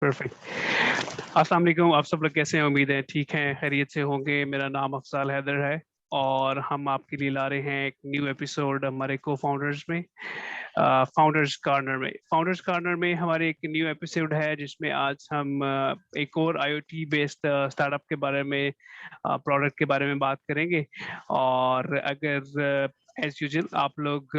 Perfect. अस्सलाम वालेकुम, आप सब लोग कैसे हैं? उम्मीद है ठीक हैं, खैरियत से होंगे। मेरा नाम अफजाल हैदर है और हम आपके लिए ला रहे हैं एक न्यू एपिसोड हमारे को फाउंडर्स में, फाउंडर्स कॉर्नर में हमारे एक न्यू एपिसोड है जिसमें आज हम एक और आईओटी बेस्ड स्टार्टअप के बारे में, प्रोडक्ट के बारे में बात करेंगे। और अगर एज यूजुअल आप लोग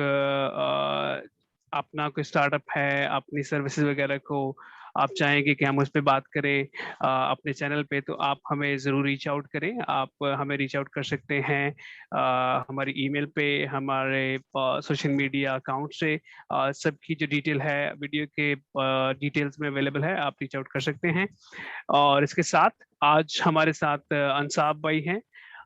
अपना कोई स्टार्टअप है, अपनी सर्विसेज वगैरह को आप चाहेंगे कि हम उस पर बात करें अपने चैनल पे, तो आप हमें ज़रूर रीच आउट करें। आप हमें रीच आउट कर सकते हैं हमारी ईमेल पे, हमारे सोशल मीडिया अकाउंट से। सबकी जो डिटेल है वीडियो के डिटेल्स में अवेलेबल है, आप रीच आउट कर सकते हैं। और इसके साथ आज हमारे साथ अंसाब भाई हैं।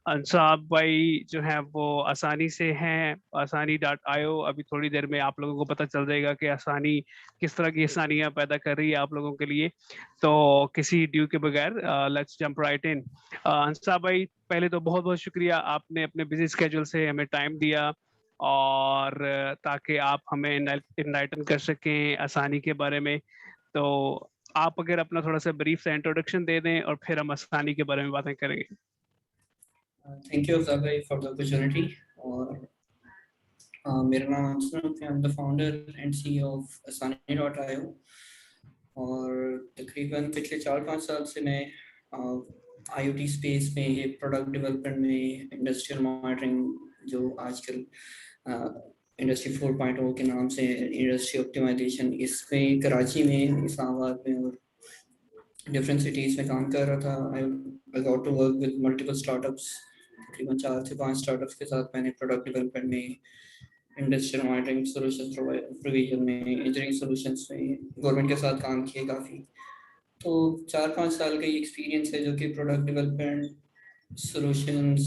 अंसाब भाई जो है वो आसानी से हैं, आसानी.io। अभी थोड़ी देर में आप लोगों को पता चल जाएगा कि आसानी किस तरह की आसानियां पैदा कर रही है आप लोगों के लिए। तो किसी ड्यू के बगैर लेट्स जंप राइट इन। अंसाब भाई, पहले तो बहुत बहुत शुक्रिया, आपने अपने बिजी स्केड्यूल से हमें टाइम दिया और ताकि आप हमें इनलाइटन कर सकें आसानी के बारे में। तो आप अगर अपना थोड़ा सा ब्रीफ सा इंट्रोडक्शन दे दें और फिर हम आसानी के बारे में बातें करेंगे। थैंक यू अफजाल भाई फॉर द अपॉर्चुनिटी। और मेरा नाम अंशुल है, I am the founder and CEO of asani.io। और तकरीबन पिछले 4-5 साल से मैं आईओटी स्पेस में, ये प्रोडक्ट डेवलपमेंट में, इंडस्ट्रियल मॉनिटरिंग जो आजकल इंडस्ट्री 4.0 के नाम से इंडस्ट्री ऑप्टिमाइजेशन, इसमें कराची में, इस्लामाबाद में और डिफरेंट सिटीज़ में काम कर रहा था। I got to work with multiple startups. तकरीबन 4 से 5 स्टार्टअप्स के साथ मैंने प्रोडक्ट डेवलपमेंट में, इंडस्ट्रियल मॉनिटरिंग सॉल्यूशंस प्रोविजन में, इंजीनियरिंग सॉल्यूशंस में गवर्नमेंट के साथ काम किए काफ़ी। तो 4-5 साल का ये एक्सपीरियंस है जो कि product development solutions,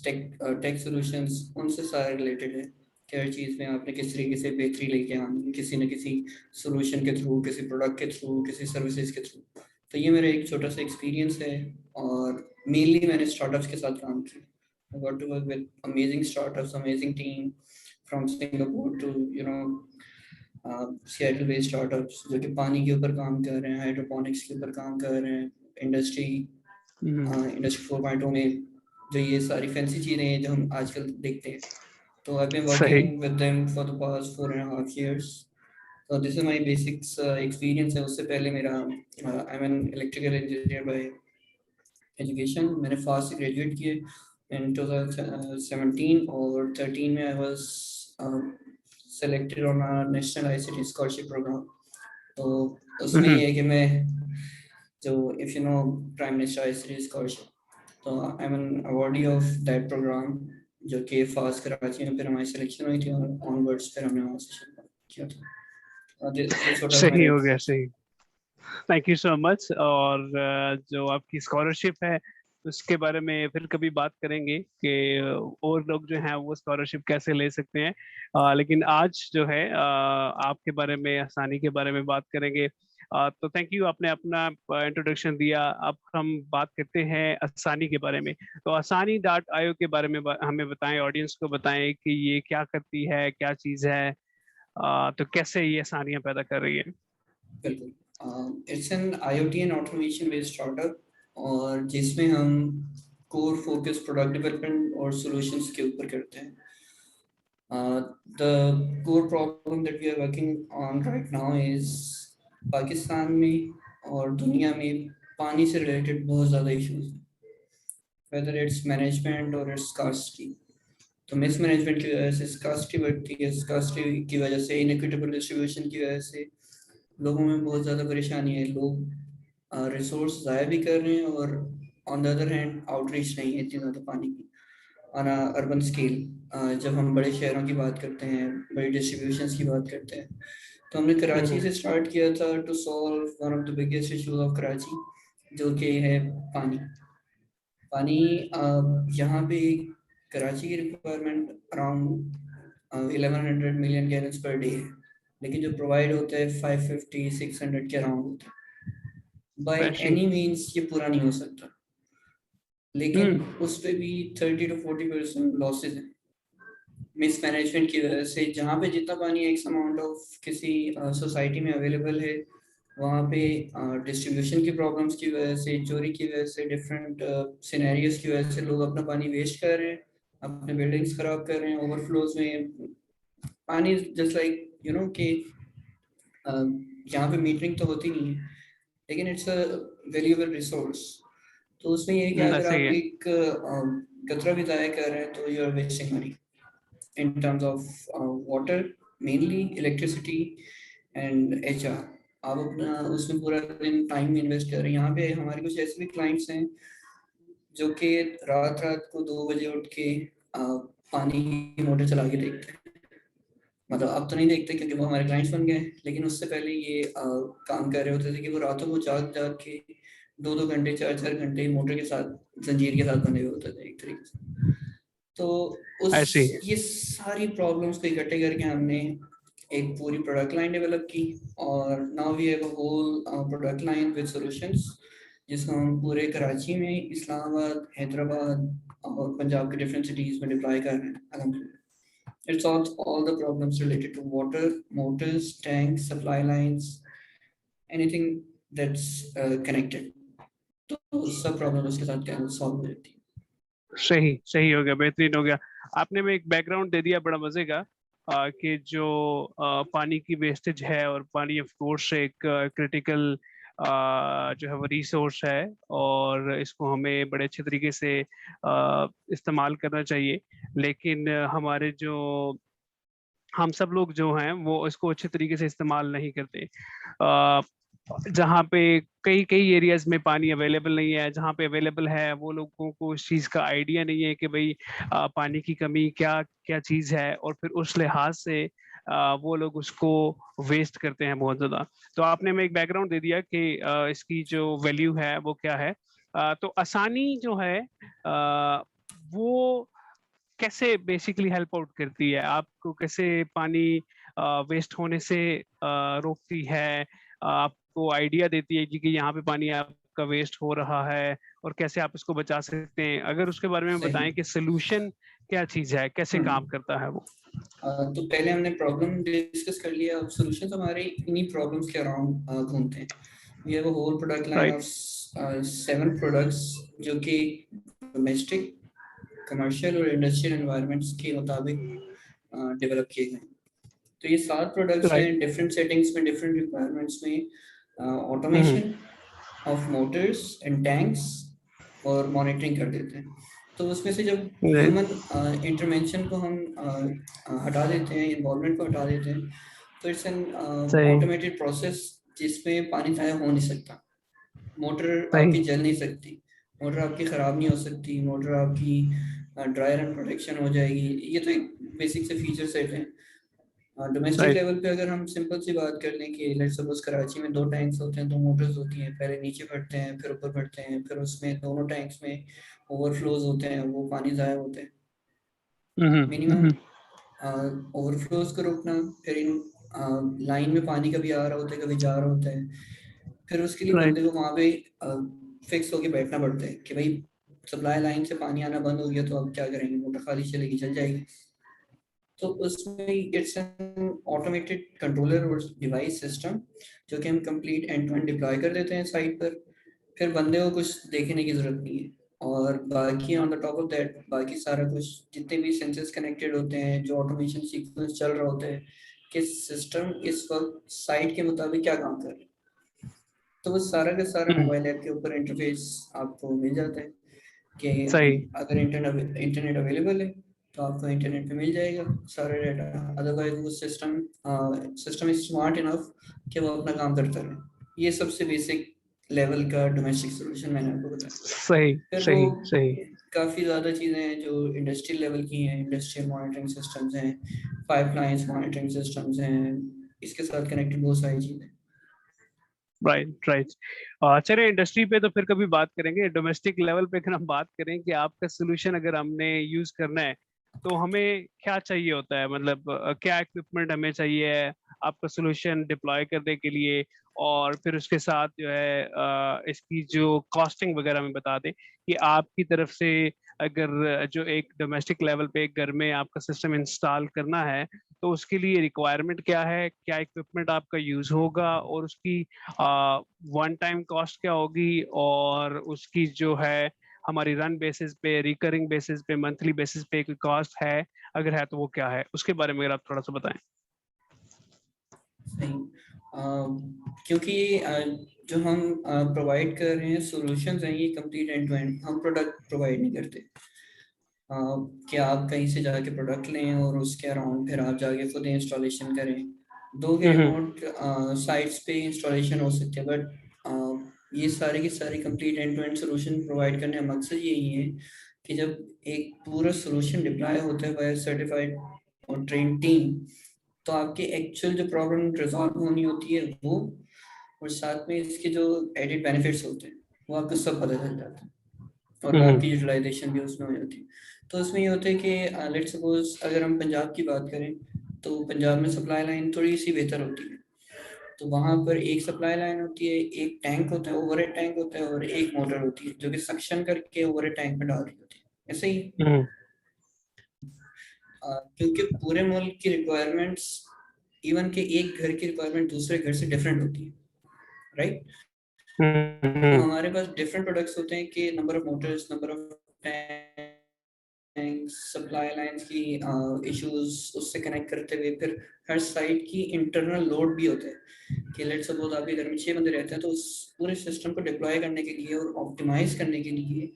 tech solutions, उनसे सारे रिलेटेड है कि हर चीज़ में आपने किस तरीके से बेहतरी लेके आनी, किसी न किसी सॉल्यूशन के थ्रू, किसी प्रोडक्ट के थ्रू, किसी सर्विसेज के थ्रू। तो ये मेरा एक छोटा सा एक्सपीरियंस है और मेनली मैंने स्टार्टअप्स के साथ काम किया। I got to work with amazing startups, amazing team from Singapore to Seattle based startups जो कि पानी के ऊपर काम कर रहे हैं, हाइड्रोपोनिक्स के ऊपर काम कर रहे हैं, इंडस्ट्री 4.0 में जो ये सारी फैंसी चीज़ें हैं जो हम आजकल देखते हैं। तो I've been सही। working with them for the past 4.5 years. So this is my basics experience है। उससे पहले मेरा I'm an electrical engineer by education। मैंने फास्ट से ग्रेजुएट किए in 2017 और 13 में I was selected on a national ICT scholarship program। तो उसमें ये है कि मैं जो if you know Prime Minister ICT scholarship, तो I'm an awardee of that program जो कि फास्ट कराची में फिर हमारी सिलेक्शन हुई थी और ऑनवर्ड्स फिर हमने वहाँ से शुरू किया था। ये छोटा सा सही मेरा हो गया, सही। Thank you so much. और जो आपकी स्कॉलरशिप है उसके बारे में फिर कभी बात करेंगे कि और लोग जो हैं वो स्कॉलरशिप कैसे ले सकते हैं। लेकिन आज जो है आपके बारे में, आसानी के बारे में बात करेंगे। तो थैंक यू, आपने अपना इंट्रोडक्शन दिया। अब हम बात करते हैं आसानी के बारे में। तो आसानी.io के बारे में हमें बताएं, ऑडियंस को बताएं कि ये क्या करती है, क्या चीज़ है, तो कैसे ये आसानियां पैदा कर रही है। बिल्कुल, it's an IoT and automation based startup और जिसमें हम कोर फोकस प्रोडक्ट डेवलपमेंट और सॉल्यूशंस के ऊपर करते हैं। The core problem that we are working on right now is Pakistan में और दुनिया में पानी से रिलेटेड बहुत ज़्यादा इश्यूज हैं, वेदर इट्स मैनेजमेंट और इट्स स्कार्सिटी। तो मिसमैनेजमेंट की वजह से स्कार्सिटी बढ़ती है, स्कार्सिटी की वजह से इनइक्विटेबल डिस्ट्रीब्यूशन की वजह से लोगों में बहुत ज़्यादा परेशानी है। लोग रिसोर्स ज़ाया भी कर रहे हैं और on the other hand outreach नहीं है इतनी ज़्यादा पानी की ऑन अर्बन स्केल। जब हम बड़े शहरों की बात करते हैं, बड़ी डिस्ट्रीब्यूशंस की बात करते हैं, तो हमने कराची से स्टार्ट किया था to solve one of the biggest issues of Karachi, जो कि है पानी। पानी यहाँ पे कराची की requirement around 1100 million gallons per day है, लेकिन जो प्रोवाइड होता है 550-600 के अराउंड होता है। बाय एनी मीन्स ये पूरा नहीं हो सकता, लेकिन उस पे भी 30 to 40% लॉसेज हैं मिसमैनेजमेंट की वजह से। जहाँ पे जितना पानी एक्स अमाउंट ऑफ किसी सोसाइटी में अवेलेबल है, वहाँ पे डिस्ट्रीब्यूशन की प्रॉब्लम्स की वजह से, चोरी की वजह से, डिफरेंट सिनेरियोज की वजह से लोग अपना पानी वेस्ट कर रहे हैं, अपने बिल्डिंग्स खराब कर रहे हैं ओवरफ्लोज में। पानी जस्ट लाइक कि यहाँ पे मीटरिंग तो होती नहीं है, लेकिन इट्स अ वैल्यूएबल रिसोर्स। तो उसमें ये है कि अगर सही आप है। एक कचरा भी ज़ाया कर रहे हैं तो you are wasting money in terms of water, mainly electricity and HR। आप अपना उसमें पूरा दिन टाइम इन्वेस्ट कर रहे हैं। यहाँ पे हमारे कुछ ऐसे भी क्लाइंट्स हैं जो कि रात रात को 2 बजे उठ के पानी की मोटर चला के देखते हैं। मतलब अब तो नहीं देखते क्योंकि वो हमारे क्लाइंट्स बन गए, लेकिन उससे पहले ये काम कर रहे होते थे कि वो रातों को जाग जाग के 2-2 घंटे, 4-4 घंटे मोटर के साथ, जंजीर के साथ बने हुए होते थे एक तरीके से। तो ऐसे ही उस ये सारी प्रॉब्लम्स को इकट्ठे करके हमने एक पूरी प्रोडक्ट लाइन डेवलप की, और now we have a whole product line with solutions, जिसको हम पूरे कराची में, इस्लामाबाद, हैदराबाद और पंजाब के डिफरेंट सिटीज में डिप्लॉय कर रहे हैं अल्हम्दुलिल्लाह। It solves all the problems related to water, motors, tanks, supply lines, anything that's connected। तो सब प्रॉब्लम उसके साथ क्या सॉल्व हो जाती है। सही सही हो गया, बेहतरीन हो गया। आपने में एक बैकग्राउंड दे दिया बड़ा मजे का, कि जो पानी की वेस्टेज है, और पानी ऑफ कोर्स एक क्रिटिकल जो है वो रिसोर्स है, और इसको हमें बड़े अच्छे तरीके से इस्तेमाल करना चाहिए। लेकिन हमारे जो हम सब लोग जो हैं वो इसको अच्छे तरीके से इस्तेमाल नहीं करते। जहाँ पे कई कई एरियाज में पानी अवेलेबल नहीं है, जहाँ पे अवेलेबल है वो लोगों को इस चीज़ का आइडिया नहीं है कि भाई पानी की कमी क्या क्या चीज़ है, और फिर उस लिहाज से वो लोग उसको वेस्ट करते हैं बहुत ज़्यादा। तो आपने हमें एक बैकग्राउंड दे दिया कि इसकी जो वैल्यू है वो क्या है। तो आसानी जो है वो कैसे बेसिकली हेल्प आउट करती है आपको, कैसे पानी वेस्ट होने से रोकती है, आपको आइडिया देती है कि यहाँ पे पानी आपका वेस्ट हो रहा है, और कैसे आप इसको बचा सकते हैं। अगर उसके बारे में सही। बताएं कि सोल्यूशन क्या चीज़ है, कैसे काम करता है वो। तो पहले हमने प्रॉब्लम डिस्कस कर लिया, अब सॉल्यूशंस हमारे इन्हीं प्रॉब्लम्स के अराउंड घूमते हैं। We have a whole product line right. Of 7 products जो कि डोमेस्टिक, कमर्शियल और इंडस्ट्रियल एनवायरनमेंट्स के मुताबिक डेवलप किए गए हैं। तो ये 7 प्रोडक्ट्स राइट। हैं डिफरेंट सेटिंग्स में, डिफरेंट रिक्वायरमेंट्स में। Hmm. Automation of motors and tanks और मॉनिटरिंग कर देते हैं। तो उसमें से जब राइट। ह्यूमन इंटरवेंशन को हम हटा देते हैं, इन्वॉल्वमेंट को हटा देते हैं, तो इट्स एन सही। ऑटोमेटेड प्रोसेस जिसमें पानी ज़ाया हो नहीं सकता। मोटर सही। आपकी जल नहीं सकती, मोटर आपकी ख़राब नहीं हो सकती, मोटर आपकी ड्राई रन प्रोटेक्शन हो जाएगी। ये तो एक बेसिक से फीचर सेट है। Domestic right. लेवल पे अगर हम सिंपल सी बात कर लें कि लेट्स सपोज कराची में 2 टैंक्स होते हैं, 2 मोटर्स होती हैं, पहले नीचे भरते हैं फिर ऊपर भरते हैं, फिर उसमें दोनों टैंक्स में ओवरफ्लोज होते हैं, वो पानी ज़ाया होते हैं। मिनिमम हम्म। ओवरफ्लोज को रोकना, फिर इन लाइन में पानी कभी आ रहा होता है कभी जा रहा होता है, फिर उसके लिए राइट। बंदे को वहाँ पे फिक्स होके बैठना पड़ता है कि भाई सप्लाई लाइन से पानी आना बंद हो गया तो अब क्या करेंगे, मोटर खाली चलेगी, चल जाएगी। तो उसमें इट्स एन ऑटोमेटेड कंट्रोलर और डिवाइस सिस्टम जो कि हम complete end to end deploy कर देते हैं साइट पर। फिर बंदे को कुछ देखने की ज़रूरत नहीं है, और बाकी on the top of that बाकी सारा कुछ जितने भी सेंसर्स कनेक्टेड होते हैं, जो ऑटोमेशन सीक्वेंस चल रहा होता है कि सिस्टम इस वक्त साइट के मुताबिक क्या काम कर रहा है, तो वो सारा का सारा हम्म। मोबाइल ऐप के ऊपर इंटरफेस आपको मिल जाता है कि सही। अगर इंटरनेट अवेलेबल है तो आपको इंटरनेट पे मिल जाएगा सारा डाटा। अदरवाइज वो सिस्टम इज स्मार्ट इनफ कि वो अपना काम करता रहे। ये सबसे बेसिक लेवल का डोमेस्टिक सॉल्यूशन मैंने आपको बताया। सही। फिर वो सही। सही। काफ़ी ज़्यादा चीज़ें हैं जो इंडस्ट्रियल लेवल की हैं, इंडस्ट्रियल मॉनिटरिंग सिस्टम्स हैं, पाइपलाइंस मॉनिटरिंग सिस्टम्स हैं, इसके साथ कनेक्टेड बहुत सारी चीज़ें। राइट। राइट। चलिए, इंडस्ट्री पे तो फिर कभी बात करेंगे। डोमेस्टिक लेवल पे अगर हम बात करें कि आपका सोल्यूशन अगर हमने यूज करना है तो हमें क्या चाहिए होता है, मतलब क्या इक्विपमेंट हमें चाहिए है आपका सोल्यूशन डिप्लॉय करने के लिए, और फिर उसके साथ जो है इसकी जो कॉस्टिंग वगैरह हमें बता दें कि आपकी तरफ से अगर जो एक डोमेस्टिक लेवल पे एक घर में आपका सिस्टम इंस्टॉल करना है तो उसके लिए रिक्वायरमेंट क्या है, क्या इक्विपमेंट आपका यूज होगा, और उसकी वन टाइम कॉस्ट क्या होगी, और उसकी जो है हमारी रन बेसिस पे, रिकरिंग बेसिस पे, मंथली बेसिस पे कोई कॉस्ट है, अगर है तो वो क्या है, उसके बारे में अगर आप थोड़ा सा बताएं। सही। क्योंकि जो हम प्रोवाइड कर रहे हैं सॉल्यूशंस हैं, ये कंप्लीट एंड टू एंड, हम प्रोडक्ट प्रोवाइड नहीं करते। कि आप कहीं से जाके प्रोडक्ट लें और उसके अराउंड फिर आप जाके खुद इंस्टॉलेशन करें। दो के हम्म। रिमोट साइट्स पे इंस्टॉलेशन हो सकते हैं, बट ये सारी की सारी complete end to end solution provide करने का मकसद यही है कि जब एक पूरा सोल्यूशन डिप्लॉय होता है बाय सर्टिफाइड और ट्रेन टीम, तो आपकी एक्चुअल जो प्रॉब्लम रिजॉल्व होनी होती है वो, और साथ में इसके जो एडिड बेनिफिट्स होते हैं वो आपको सब पता चल जाता है, और हम्म। आपकी यूटिलाइजेशन भी उसमें हो जाती है। तो उसमें ये होता है कि लेट्स सपोज अगर हम पंजाब की बात करें, तो पंजाब में सप्लाई लाइन थोड़ी सी बेहतर होती है। तो वहाँ पर एक सप्लाई लाइन होती है, एक टैंक होता है, ओवरहेड टैंक होता है, और एक मोटर होती है जो कि सक्शन करके ओवरहेड टैंक में डाल रही होती है, ऐसे ही। हम्म। क्योंकि पूरे मुल्क की रिक्वायरमेंट्स, इवन के एक घर की रिक्वायरमेंट दूसरे घर से डिफरेंट होती है, राइट। तो हम्म। हमारे पास डिफरेंट प्रोडक्ट्स होते हैं कि number of Motors, number of supply lines की इश्यूज उससे कनेक्ट करते हुए फिर हर साइट की इंटरनल लोड भी होता है कि लेट्स सपोज आपके घर में 6 बंदे रहते हैं, तो उस पूरे सिस्टम को डिप्लॉय करने के लिए और ऑप्टिमाइज करने के लिए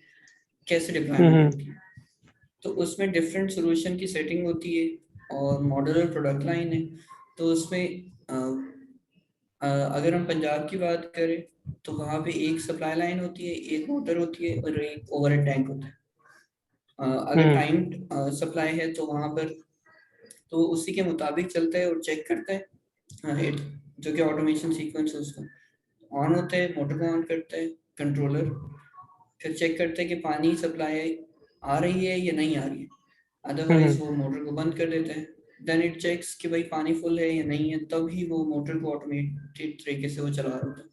कैसे डिप्लॉयमेंट हम्म। होती है, तो उसमें डिफरेंट सोल्यूशन की सेटिंग होती है और मॉड्यूलर प्रोडक्ट लाइन है। तो उसमें अगर हम पंजाब की बात करें तो वहाँ पे एक सप्लाई लाइन होती है, एक मोटर होती है और एक ओवरहेड टैंक होता है। अगर हम्म। टाइम सप्लाई है तो वहाँ पर तो उसी के मुताबिक चलता है और चेक करता है। जो कि ऑटोमेशन सीक्वेंस है उसका ऑन होता है, मोटर को ऑन करता है कंट्रोलर, फिर चेक करता है कि पानी सप्लाई आ रही है या नहीं आ रही है, हम्म। अदरवाइज वो मोटर को बंद कर देता है। देन इट चेक्स कि भाई पानी फुल है या नहीं है, तब ही वो मोटर को ऑटोमेटेड तरीके से वो चला रहा होता है।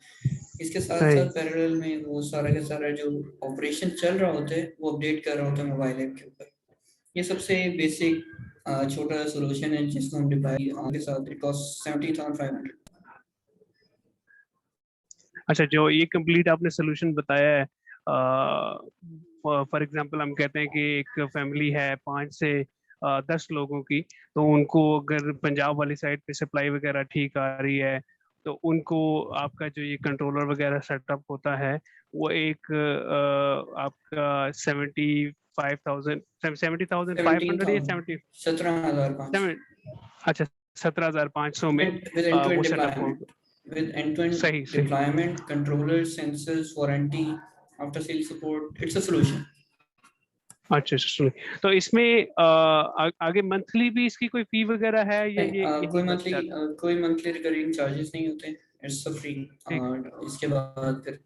इसके साथ सही। साथ पैरेलल में वो सारा का सारा जो ऑपरेशन चल रहा होता है वो अपडेट कर रहा होता है मोबाइल ऐप के ऊपर। ये सबसे बेसिक छोटा सोल्यूशन है जिसको हम डिप्लॉय के साथ, इट कॉस्ट 70,500। अच्छा, जो ये कंप्लीट आपने सोल्यूशन बताया है, फॉर एग्जांपल हम कहते हैं कि एक फैमिली है 5 से 10 लोगों की, तो उनको अगर पंजाब वाली साइड पे सप्लाई वगैरह ठीक आ रही है, तो उनको आपका जो ये कंट्रोलर वगैरह सेटअप होता है, वो एक आपका 70,500 या 17,000, 70, 17,500 अच्छा 17,500 में with end-to-end वो सेटअप deployment, होगा। with end-to-end सही सही। deployment, controllers, sensors, warranty, after sales support, it's a solution. अच्छा अच्छा, सुनिए, तो इसमें आगे मंथली भी इसकी कोई फी वगैरह है, या नहीं, ये यही बस चल। कोई मंथली रिकरिंग चार्जेस नहीं होते, इट्स अ फ्री। ठीक। इसके बाद फिर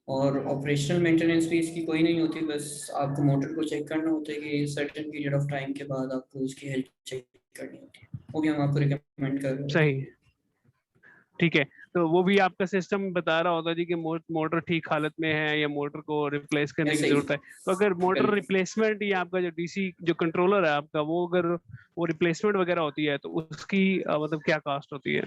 और ऑपरेशनल मेंटेनेंस भी इसकी कोई नहीं होती, बस आपको मोटर को चेक करना होता है कि सर्टेन पीरियड ऑफ टाइम के बाद आपको उसकी हेल्थ चेक करनी होती है, वो भी हम आपको रिकमेंड कर रहे होते हैं। सही। ठीक है, तो वो भी आपका सिस्टम बता रहा होता जी कि मोटर ठीक हालत में है या मोटर को रिप्लेस करने की ऐसे ही, जरूरत है। तो अगर मोटर बिल्कुल। रिप्लेसमेंट या आपका जो डीसी जो कंट्रोलर है आपका, वो अगर वो रिप्लेसमेंट वगैरह होती है, तो उसकी मतलब क्या कॉस्ट होती है।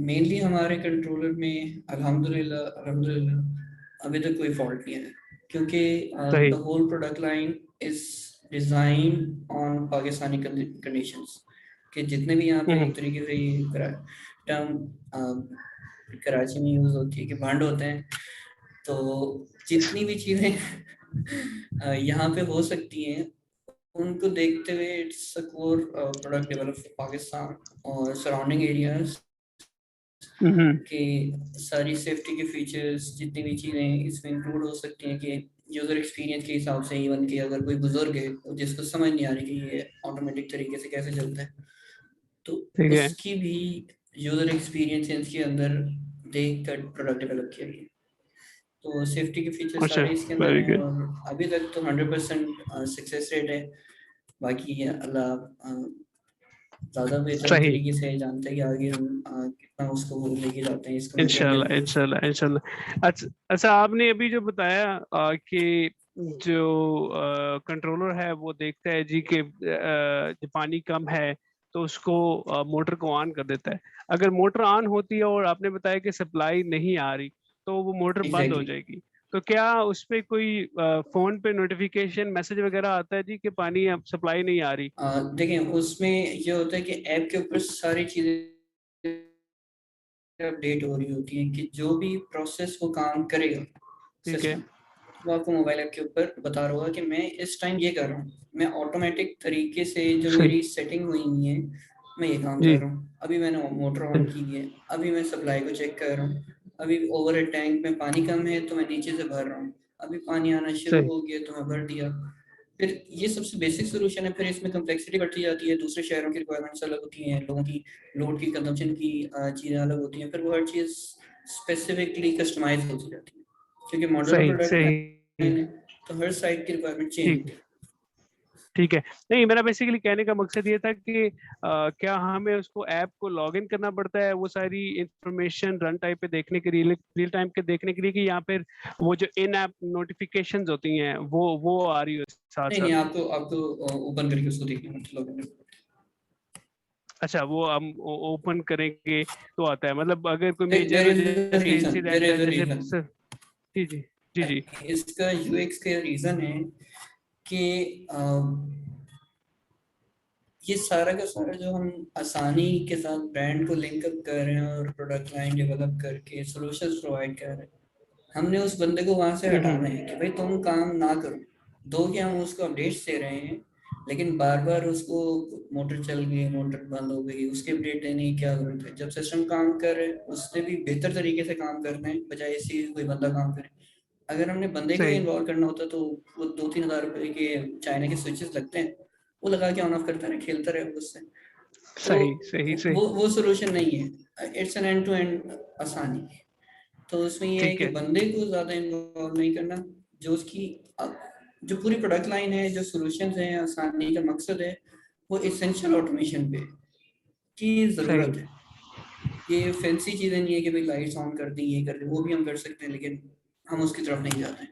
मेनली हमारे कंट्रोलर में अल्हम्दुलिल्लाह अल्हम्दुलिल्लाह अभी तक कोई फॉल्ट नहीं है, क्योंकि सही। The whole product line is design on Pakistani conditions, कि जितने भी यहाँ पे हम्म। एक तरीके से ये टर्म कराची में यूज होती है कि भांड होते हैं, तो जितनी भी चीजें यहाँ पे हो सकती हैं उनको देखते हुए it's a core product develop for Pakistan और सराउंडिंग एरियाज, हम्म। कि सारी सेफ्टी के फीचर्स जितनी भी चीज़ें इसमें इंक्लूड हो सकती हैं कि यूज़र एक्सपीरियंस के हिसाब से, इवन कि अगर कोई बुजुर्ग है जिसको समझ नहीं आ रही कि ये ऑटोमेटिक तरीके से कैसे चलता है, तो ठीक है। उसकी भी यूज़र एक्सपीरियंस इसके अंदर देख कर प्रोडक्ट डेवलप किया गया। तो सेफ्टी के फीचर अच्छा, सारे इसके अंदर वेरी हैं गुड। और अभी तक तो 100% सक्सेस रेट है। बाकी अल्लाह ज़्यादा बेहतर सही। तरीके से जानते हैं कि आगे हम कितना उसको लेके जाते हैं इसको इंटरनल। इंशाल्लाह इंशाल्लाह इंशाल्लाह। अच्छा अच्छा, आपने अभी जो बताया कि जो कंट्रोलर है वो देखता है जी कि जो पानी कम है, तो उसको मोटर को ऑन कर देता है। अगर मोटर ऑन होती है और आपने बताया कि सप्लाई नहीं आ रही, तो वो मोटर बंद हो एग्जैक्टली। जाएगी। तो क्या उस पे कोई फोन पे नोटिफिकेशन मैसेज वगैरह आता है जी कि पानी अब सप्लाई नहीं आ रही? देखिए उसमें ये होता है कि ऐप के ऊपर सारी चीजें अपडेट हो रही होती हैं कि जो भी प्रोसेस वो काम करेगा ठीक है। सिस्टम, वो आपको मोबाइल ऐप के ऊपर बता रहा होगा कि मैं इस टाइम ये कर रहा हूँ, मैं ऑटोमेटिक तरीके से जो सही। मेरी सेटिंग हुई हुई है मैं ये काम कर जी। रहा हूँ। अभी मैंने मोटर ऑन की है, अभी मैं सप्लाई को चेक कर रहा हूँ, अभी ओवर टैंक में पानी कम है तो मैं नीचे से भर रहा हूँ, अभी पानी आना शुरू सही। हो गया तो मैं भर दिया। फिर ये सबसे बेसिक सोल्यूशन है। फिर इसमें कम्प्लेक्सिटी बढ़ती जाती है, दूसरे शहरों की रिक्वायरमेंट्स अलग होती हैं, लोगों की लोड की कंजम्पशन की चीज़ें अलग होती हैं, फिर वो हर चीज़ स्पेसिफिकली कस्टमाइज होती जाती है क्योंकि मॉडल सही। प्रोडक्ट सही। लाइन है, तो हर साइट की रिक्वायरमेंट चेंज ठीक होती है। है। ठीक है। नहीं, मेरा बेसिकली कहने का मकसद ये था कि क्या हमें उसको ऐप को लॉग इन करना पड़ता है वो सारी इंफॉर्मेशन रन टाइम पे देखने के लिए, रियल टाइम के देखने के लिए, कि यहाँ पर वो जो इन ऐप नोटिफिकेशंस होती हैं वो आ रही हो साथ नहीं साथ? नहीं, आपको आपको ओपन करके उसको देखना पड़ता है, login करके। अच्छा, वो हम ओपन करेंगे तो आता है, मतलब अगर कोई देयर मेजर इज अ जैसे रीजन, देयर इंसिडेंट है इज अ जैसे रीजन। जी जी। जी जी। इसका यूएक्स का रीजन है कि ये सारा का सारा जो हम आसानी के साथ ब्रांड को लिंक अप कर रहे हैं और प्रोडक्ट लाइन डेवलप करके सॉल्यूशंस प्रोवाइड कर रहे हैं, हमने उस बंदे को वहां से हटाना है कि भाई तुम काम ना करो। दो कि हम उसको अपडेट्स दे रहे हैं, लेकिन बार बार उसको मोटर चल गई, मोटर बंद हो गई, उसके अपडेट देने की क्या जरूरत है? जब सिस्टम काम कर रहे हैं उससे भी बेहतर तरीके से काम करना है, बजाय इसी कोई बंदा काम करे। अगर हमने बंदे को सही। इन्वॉल्व करना होता तो वो 2-3 हज़ार रुपए के चाइना के स्विचेस लगते हैं, वो लगा के ऑन ऑफ करता रहे, खेलता रहे उससे। तो सही। सही। सही। वो सोल्यूशन नहीं है, it's an end to end आसानी। तो उसमें ये है ठीक कि है। बंदे को ज्यादा इन्वॉल्व नहीं करना, जो उसकी जो पूरी प्रोडक्ट लाइन है, जो सॉल्यूशंस हैं, आसानी का मकसद है, वो एसेंशियल ऑटोमेशन पे की सही। जरूरत है। ये फैंसी चीजें नहीं है कि भाई लाइट्स ऑन कर दी, ये कर दी, वो भी हम कर सकते हैं, लेकिन हम उसकी तरफ नहीं जाते हैं।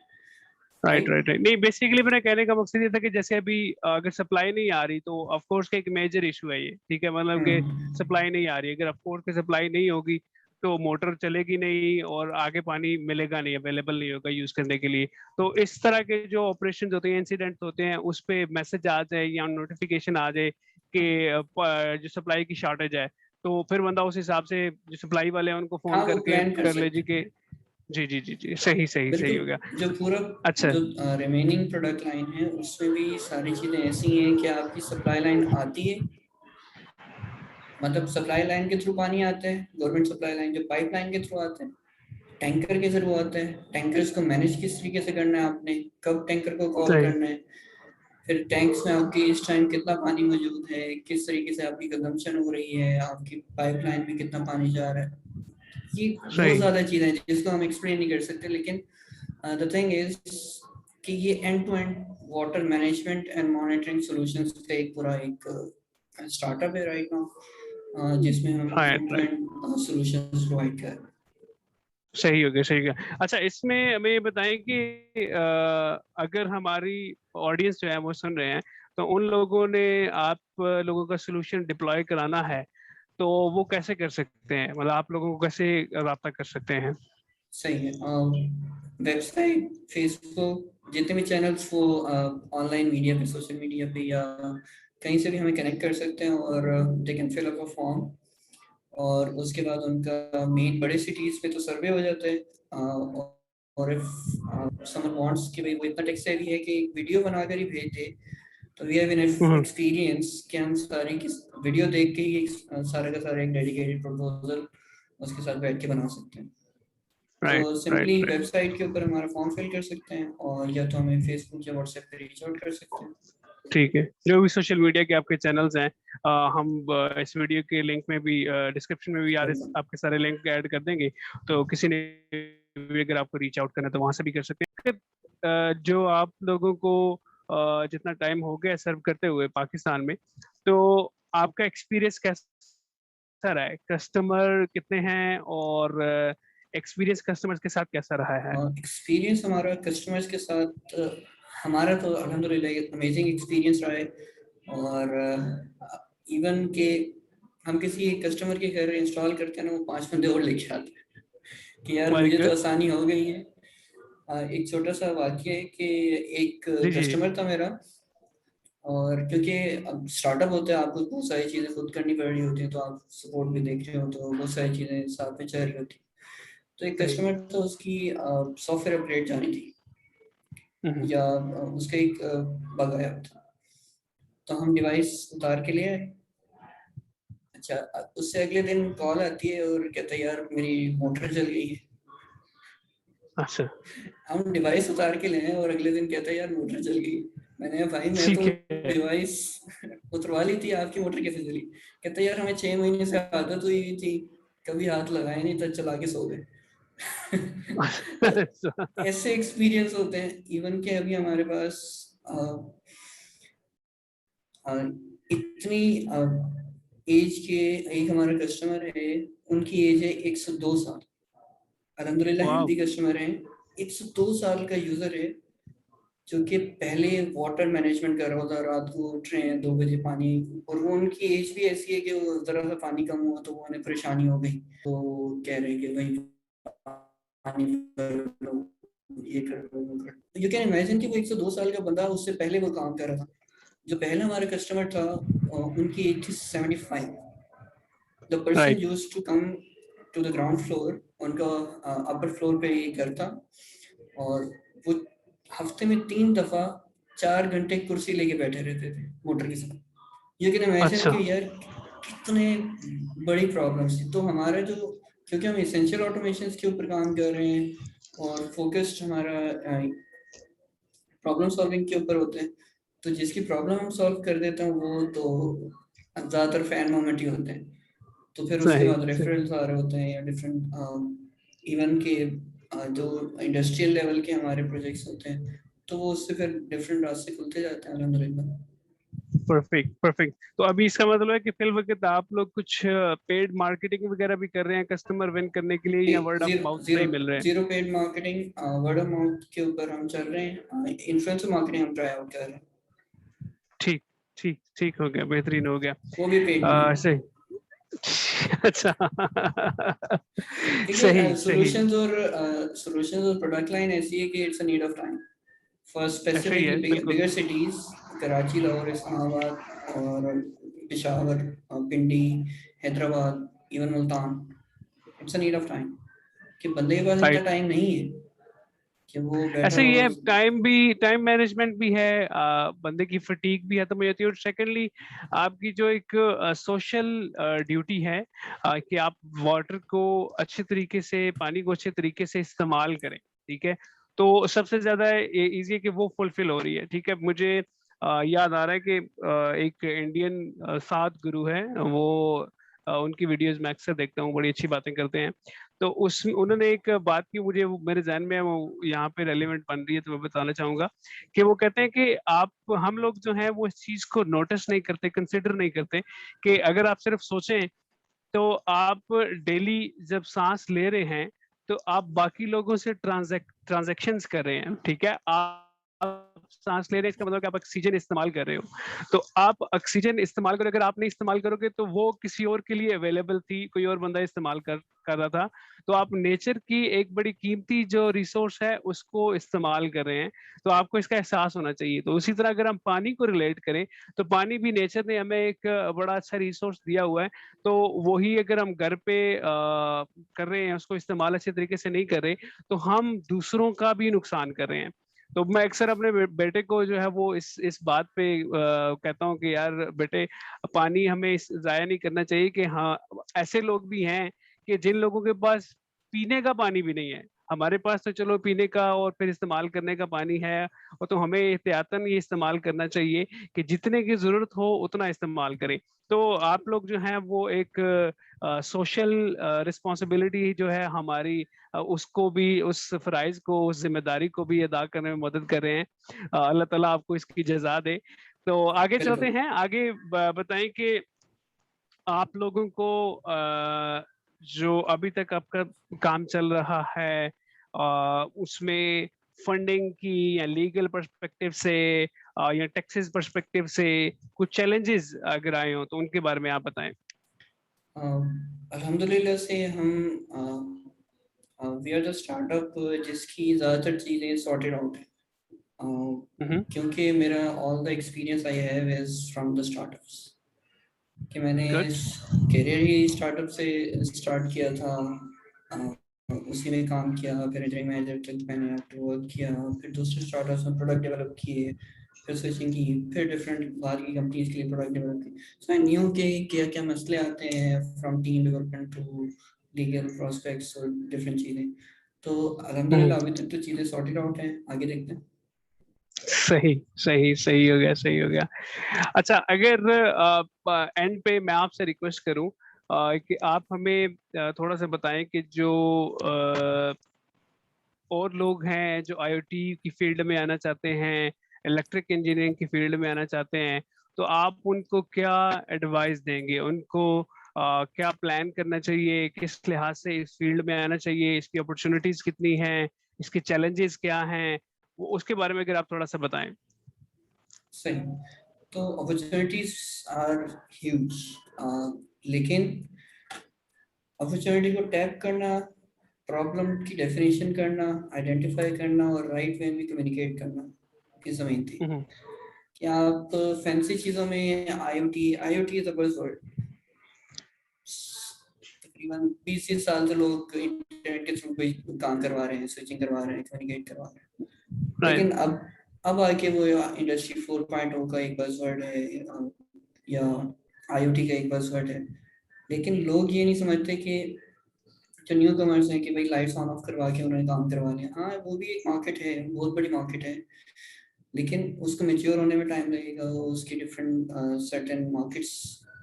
Right right. Right right. नहीं, बेसिकली मेरा कहने का मकसद ये था कि जैसे अभी अगर सप्लाई नहीं आ रही तो ऑफ कोर्स का एक मेजर इशू है ये, ठीक है, मतलब कि हम्म। सप्लाई नहीं आ रही, अगर ऑफ कोर्स की सप्लाई नहीं होगी तो मोटर चलेगी नहीं और आगे पानी मिलेगा नहीं, अवेलेबल नहीं होगा यूज करने के लिए। तो इस तरह के जो ऑपरेशन होते हैं, इंसिडेंट्स होते हैं, उस पे मैसेज आ जाए या नोटिफिकेशन आ जाए कि जो सप्लाई की शॉर्टेज है, तो फिर बंदा उस हिसाब से जो सप्लाई वाले हैं उनको फोन हाँ, वो करके प्लान कर कर ले सकते जी हैं। के। जी जी जी जी, सही सही सही बिल्कुल। हो गया। जो पूरा अच्छा। जो रिमेनिंग प्रोडक्ट लाइन है उसमें भी सारी चीजें ऐसी हैं कि आपकी सप्लाई लाइन आती है, मतलब सप्लाई लाइन के थ्रू पानी आता है, गवर्नमेंट सप्लाई लाइन जो पाइप लाइन के थ्रू आता है, टैंकर के थ्रू आता है। टैंकर्स को मैनेज किस तरीके से करना है, आपने कब टैंकर को कॉल सही। करना है, फिर टैंक्स में आपकी इस टाइम कितना पानी मौजूद है, किस तरीके से आपकी कंजम्पशन हो रही है, आपकी पाइपलाइन में कितना पानी जा रहा है। ये बहुत सही। ज्यादा चीजें हैं जिसको हम एक्सप्लेन नहीं कर सकते, लेकिन द थिंग इज कि ये end to end water management and monitoring solutions का एक पूरा एक स्टार्टअप है राइट नाउ, जिसमें हम right end to right. End solutions provide कर रहे हैं। सही हो गया, सही हो गया। अच्छा, इसमें हमें ये बताएं कि अगर हमारी ऑडियंस जो है वो सुन रहे हैं, तो उन लोगों ने आप लोगों का सोल्यूशन डिप्लॉय कराना है, तो वो कैसे कर सकते हैं, मतलब आप लोगों को कैसे राब्ता कर सकते हैं? सही है। वेबसाइट, फेसबुक, जितने भी चैनल्स वो ऑनलाइन मीडिया पे, सोशल मीडिया पे या कहीं से भी हमें कनेक्ट कर सकते हैं और they can fill up a form. और उसके बाद उनका मेन बड़े सिटीज पे तो सर्वे हो जाता है। और इफ समवन वांट्स कि भाई वो इतना टेक सेवी है कि एक वीडियो बनाकर ही भेज दे, तो we have enough hmm. Experience कि हम सारी की वीडियो देख के ही सारा का सारा एक डेडिकेटेड प्रपोजल उसके साथ बैठ के बना सकते हैं। तो right right simply write. Website के ऊपर हमारा फॉर्म फिल कर सकते हैं, और या तो हमें फेसबुक या व्हाट्सएप पे रीच आउट कर सकते हैं। ठीक है, जो भी सोशल मीडिया के आपके चैनल्स हैं, हम इस वीडियो के लिंक में भी, डिस्क्रिप्शन में भी यार बिल्कुल। आपके सारे लिंक ऐड कर देंगे, तो किसी ने भी अगर आपको रीच आउट करना है तो वहां से भी कर सकते हैं। जो आप लोगों को जितना टाइम हो गया सर्व करते हुए पाकिस्तान में, तो आपका एक्सपीरियंस कैसा रहा है, कस्टमर कितने हैं, और एक्सपीरियंस कस्टमर्स के साथ कैसा रहा है? एक्सपीरियंस हमारा कस्टमर्स के साथ हमारा तो अल्हम्दुलिल्लाह अमेजिंग एक्सपीरियंस रहा है। और इवन के हम किसी कस्टमर के घर इंस्टॉल करते हैं ना, वो 5 बंदे और लेके आते हैं कि यार वेरी मुझे तो गुड। आसानी हो गई है। एक छोटा सा वाक्य है कि एक जी जी। कस्टमर था मेरा, और क्योंकि अब स्टार्टअप होता है, आपको बहुत सारी चीज़ें खुद करनी पड़ रही होती है, तो आप सपोर्ट भी देख रहे हो, तो बहुत सारी चीज़ें साथ में चल रही होती। तो एक सही। कस्टमर था, उसकी सॉफ्टवेयर अपडेट जानी थी, हम्म। या उसका एक बग आया था, तो हम डिवाइस उतार के ले आए। अच्छा, उससे अगले दिन कॉल आती है और कहता है यार मेरी मोटर जल गई है। अच्छा। हम डिवाइस उतार के ले आए और अगले दिन कहता है यार मोटर जल गई। मैंने कहा भाई मैं ठीक तो है। डिवाइस उतरवा ली थी, आपकी मोटर कैसे जली? कहता है यार हमें 6 महीने से आदत हुई थी, कभी हाथ लगाया नहीं था, चला के सो गए। तो ऐसे एक्सपीरियंस होते हैं। इवन के अभी हमारे पास अ, इतनी एज के एक हमारा कस्टमर है, उनकी एज है 102 साल। अल्हम्दुलिल्लाह वाह। हेल्दी कस्टमर है। 102 साल का यूजर है, जो कि पहले वाटर मैनेजमेंट कर रहा था, रात को उठ रहे हैं 2 बजे पानी, और वो उनकी एज भी ऐसी है कि वो जरा सा पानी कम हुआ तो वो उन्हें परेशानी हो गई, तो कह रहे हैं कि भाई पानी कर लो, ये कर लो, वो कर लो। यू कैन इमेजिन कि वो 102 साल का बंदा, उससे पहले वो काम कर रहा था। जो पहला हमारा कस्टमर था, उनकी एज थी 75। The person right. Used to come to the ground floor, उनका अपर फ्लोर पे ये घर था, और वो हफ्ते में 3 दफा 4 घंटे कुर्सी लेके बैठे रहते थे मोटर के साथ। यू कैन इमेजिन अच्छा। कि यार कितने बड़ी प्रॉब्लम्स थी। तो हमारा जो, क्योंकि हम एसेंशियल ऑटोमेशन के ऊपर काम कर रहे हैं और फोकस्ड हमारा प्रॉब्लम सॉल्विंग के ऊपर होते हैं, तो जिसकी प्रॉब्लम हम सॉल्व कर देते हैं वो तो ज़्यादातर फैन मोमेंट ही होते हैं। तो फिर उसके सही बाद सही। रेफरल्स आ रहे होते हैं, या डिफरेंट इवन के जो इंडस्ट्रियल लेवल के हमारे प्रोजेक्ट्स होते हैं, तो वो उससे फिर डिफरेंट रास्ते खुलते जाते हैं अल्हम्दुलिल्लाह। Perfect perfect. तो अभी इसका मतलब है कि फिल वक्त आप लोग कुछ पेड मार्केटिंग वगैरह भी कर रहे हैं कस्टमर विन करने के लिए, या वर्ड ऑफ जीरो माउथ से जीरो ही मिल रहे हैं? Zero paid marketing, word of mouth के ऊपर हम चल रहे हैं। इन्फ्लुएंसर मार्केटिंग हम ट्राई आउट कर रहे हैं, ठीक ठीक ठीक, हो गया, बेहतरीन हो गया। वो भी पेड नहीं है। सही। अच्छा। देखिए सही सही। सॉल्यूशंस और प्रोडक्ट लाइन ऐसी है कि it's a need of time for ऐसा ही स्पेसिफिक है बिल्कुल। बिगर सिटीज, कराची, लाहौर, इस्लामाबाद, और Peshawar, Pindi, Hyderabad, even Multan. It's a need of time, कि बंदे के पास इतना राइट। टाइम नहीं है कि वो बैठा ऐसे ही हो। है, टाइम भी, टाइम मैनेजमेंट भी है, बंदे की फटीक भी खत्म हो जाती है, और सेकेंडली आपकी जो एक सोशल ड्यूटी है, कि आप वाटर को अच्छे तरीके से, पानी को अच्छे तरीके से इस्तेमाल करें। ठीक है। तो सबसे ज्यादा इजी है कि वो फुलफिल हो रही है। ठीक है। मुझे याद आ रहा है कि एक इंडियन साध गुरु है, वो उनकी वीडियोस मैं अक्सर देखता हूँ, बड़ी अच्छी बातें करते हैं। तो उस उन्होंने एक बात की, मुझे वो मेरे जहन में है, वो यहाँ पे रेलेवेंट बन रही है, तो मैं बताना चाहूंगा कि वो कहते हैं कि आप, हम लोग जो है वो इस चीज को नोटिस नहीं करते, कंसिडर नहीं करते, कि अगर आप सिर्फ सोचें, तो आप डेली जब सांस ले रहे हैं, तो आप बाकी लोगों से ट्रांजेक्शन्स कर रहे हैं। ठीक है। आप सांस ले रहे हैं, इसका मतलब कि आप ऑक्सीजन इस्तेमाल कर रहे हो। तो आप ऑक्सीजन इस्तेमाल करो, अगर आप नहीं इस्तेमाल करोगे तो वो किसी और के लिए अवेलेबल थी, कोई और बंदा इस्तेमाल कर रहा था। तो आप नेचर की एक बड़ी कीमती जो रिसोर्स है उसको इस्तेमाल कर रहे हैं। तो आपको इसका एहसास होना चाहिए। तो उसी तरह अगर हम पानी को रिलेट करें, तो पानी भी नेचर ने हमें एक बड़ा अच्छा रिसोर्स दिया हुआ है। तो वही अगर हम घर पे कर रहे हैं, उसको इस्तेमाल अच्छे तरीके से नहीं कर रहे, तो हम दूसरों का भी नुकसान कर रहे हैं। तो मैं अक्सर अपने बेटे को जो है वो इस बात पे कहता हूँ कि यार बेटे, पानी हमें जाया नहीं करना चाहिए। कि हाँ, ऐसे लोग भी हैं कि जिन लोगों के पास पीने का पानी भी नहीं है। हमारे पास तो चलो पीने का और फिर इस्तेमाल करने का पानी है, और तो हमें एहतियातन ये इस्तेमाल करना चाहिए कि जितने की जरूरत हो उतना इस्तेमाल करें। तो आप लोग जो हैं वो एक सोशल रिस्पॉन्सिबिलिटी जो है हमारी, उसको भी, उस फराइज को, उस जिम्मेदारी को भी अदा करने में मदद कर रहे हैं। अल्लाह ताला आपको इसकी जज़ा दे। तो आगे चलते बिल्कुल। हैं, आगे बताएं कि आप लोगों को जो अभी तक आपका काम चल रहा है, उसमें फंडिंग की या लीगल पर्सपेक्टिव से या टेक्सास पर्सपेक्टिव से कुछ चैलेंजेस अगर आए हो तो उनके बारे में आप बताएं। अल्हम्दुलिल्लाह से हम वी आर द स्टार्टअप जिसकी ज़्यादातर चीज़ें सॉर्टेड आउट है, क्योंकि मेरा all the experience I have is from the startups, कि मैंने गुड। करियर ही स्टार्टअप से स्टार्ट किया था। उसी में काम किया, फिर इंजीनियरिंग मैनेजर तक मैंने आफ्टर वर्क किया, फिर दूसरे स्टार्टअप्स में प्रोडक्ट डेवलप किए, फिर स्विचिंग की, फिर डिफरेंट बाहर की कंपनीज के लिए प्रोडक्ट डेवलप की। सो आई न्यू के क्या क्या मसले आते हैं from team development to legal prospects और डिफरेंट चीज़ें। तो अल्हम्दुलिल्लाह अभी तक तो चीज़ें सॉर्टेड आउट हैं, आगे देखते हैं। सही सही सही हो गया, सही हो गया। अच्छा, अगर एंड पे मैं आपसे रिक्वेस्ट करूं कि आप हमें थोड़ा सा बताएं कि जो और लोग हैं जो आईओटी की फील्ड में आना चाहते हैं, इलेक्ट्रिक इंजीनियरिंग की फील्ड में आना चाहते हैं, तो आप उनको क्या एडवाइस देंगे? उनको क्या प्लान करना चाहिए? किस लिहाज से इस फील्ड में आना चाहिए? इसकी अपॉर्चुनिटीज कितनी हैं? इसके चैलेंजेस क्या हैं? वो उसके बारे में अगर आप थोड़ा सा बताएं। सही। तो अपॉर्चुनिटीज आर ह्यूज, लेकिन अपॉर्चुनिटी को टैप करना, प्रॉब्लम की डेफिनेशन करना, आइडेंटिफाई करना और राइट वे में कम्युनिकेट करना इज द मेन थिंग। हम्म। कि आप फैंसी चीज़ों में IoT IoT is the buzzword, तकरीबन 20 साल से लोग इंटरनेट के थ्रू कोई काम करवा रहे हैं, स्विचिंग करवा रहे हैं, कम्युनिकेट करवा रहे हैं। राइट। लेकिन अब आके वो इंडस्ट्री 4.0 का एक बज़वर्ड है, या आईओटी का एक बज़वर्ड है। लेकिन लोग ये नहीं समझते कि जो न्यू कमर्स हैं कि भाई लाइट्स ऑन ऑफ करवा के उन्होंने काम करवा लिया। हाँ, वो भी एक मार्केट है, बहुत बड़ी मार्केट है, लेकिन उसको मेच्योर होने में टाइम लगेगा। उसकी डिफरेंट सर्टेन मार्केट्स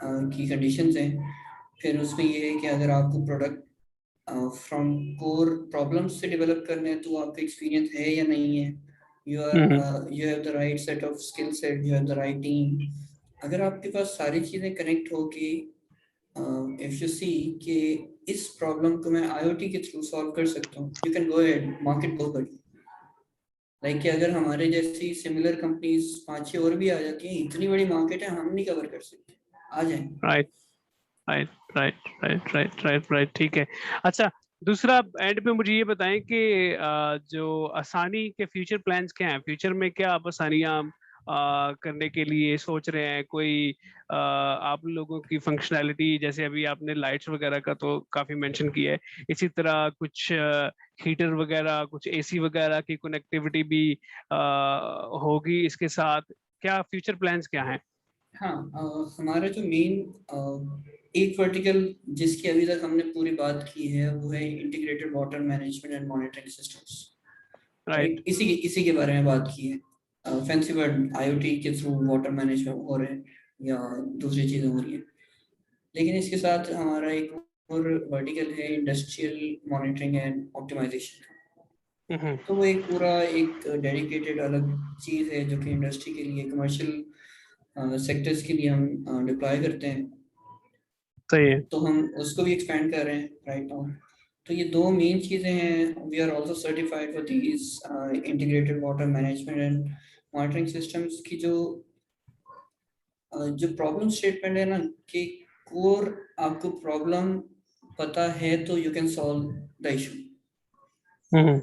की कंडीशंस हैं। फिर उसमें ये है कि अगर आपको प्रोडक्ट फ्रॉम कोर प्रॉब्लम्स से डेवलप करने हैं, तो आपका एक्सपीरियंस है या नहीं है, hmm. You have the right set of skill set, you have the right team. अगर आपके पास सारी चीज़ें कनेक्ट हो के, इफ यू सी कि इस प्रॉब्लम को मैं आईओटी के थ्रू सॉल्व कर सकता हूँ, you can go ahead, market बहुत बड़ी। लाइक कि अगर हमारे जैसी सिमिलर कंपनीज 5-6 और भी आ जाती हैं, इतनी बड़ी मार्केट है, हम नहीं कवर कर सकते, आ जाएं। Right right right right right right right, ठीक है। अच्छा, दूसरा एंड पे मुझे ये बताएं कि जो आसानी के फ्यूचर प्लान्स क्या हैं? फ्यूचर में क्या आप आसानियां करने के लिए सोच रहे हैं? कोई आप लोगों की फंक्शनैलिटी, जैसे अभी आपने लाइट्स वगैरह का तो काफी मेंशन किया है, इसी तरह कुछ हीटर वगैरह, कुछ एसी वगैरह की कनेक्टिविटी भी होगी इसके साथ? क्या फ्यूचर प्लान्स क्या हैं? हाँ, हमारा जो मेन एक वर्टिकल जिसकी अभी तक हमने पूरी बात की है, वो है integrated water management and monitoring systems. Right. Right, इसी के बारे में बात की है। फैंसी वर्ड, आईओटी के थ्रू वाटर मैनेजमेंट हो रहे हैं या दूसरी चीज़ें हो रही हैं। लेकिन इसके साथ हमारा एक और वर्टिकल है इंडस्ट्रियल मॉनिटरिंग एंड ऑप्टिमाइजेशन। हम्म। तो वो एक पूरा एक डेडिकेटेड अलग चीज़ है जो कि इंडस्ट्री के लिए, कमर्शियल सेक्टर्स के लिए हम डिप्लॉय करते हैं। सही है। तो हम उसको भी एक्सपेंड कर रहे हैं राइट नाउ। तो ये दो मेन चीज़ें हैं। We are also certified for these integrated water management and monitoring systems की जो प्रॉब्लम स्टेटमेंट है ना, कि कोर आपको प्रॉब्लम पता है तो you can solve the issue. Hmm.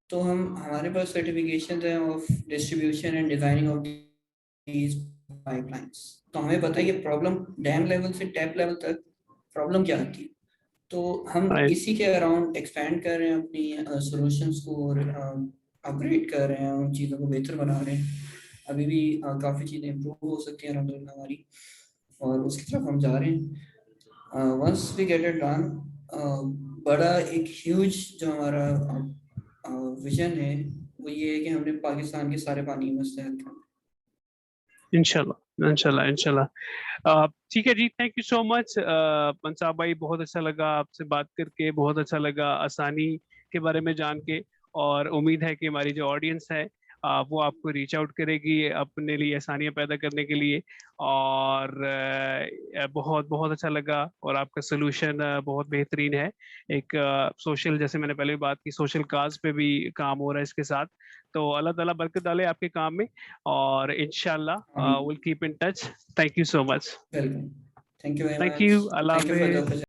तो हमारे पास सर्टिफिकेशन है of distribution and designing of these pipelines. तो हमें पता है कि प्रॉब्लम डैम लेवल से टैप लेवल तक प्रॉब्लम क्या आती है। तो हम राइट। इसी के अराउंड एक्सपैंड कर रहे हैं अपनी सॉल्यूशंस को, और अपग्रेड कर रहे हैं, उन चीज़ों को बेहतर बना रहे हैं। अभी भी काफ़ी चीज़ें इम्प्रूव हो सकती हैं अल्हम्दुलिल्लाह हमारी, और उसकी तरफ हम जा रहे हैं। Once we get it done, बड़ा एक ह्यूज जो हमारा विजन है, वो ये है कि हमने पाकिस्तान के सारे पानी में इस्तेमाल करना। इंशाल्लाह इंशाल्लाह इंशाल्लाह। ठीक है जी, थैंक यू सो मच पंसाब भाई, बहुत अच्छा लगा आपसे बात करके, बहुत अच्छा लगा आसानी के बारे में जान के। और उम्मीद है कि हमारी जो ऑडियंस है वो आपको रीच आउट करेगी अपने लिए आसानियां पैदा करने के लिए। और बहुत बहुत अच्छा लगा, और आपका सोल्यूशन बहुत बेहतरीन है। एक सोशल, जैसे मैंने पहले भी बात की, सोशल काज पे भी काम हो रहा है इसके साथ। तो अल्लाह ताला बरकत डाले आपके काम में, और इंशाल्लाह will keep in touch. Thank you so much. Welcome. Thank you very thank much. You. Allah thank you for the Hafiz. opportunity।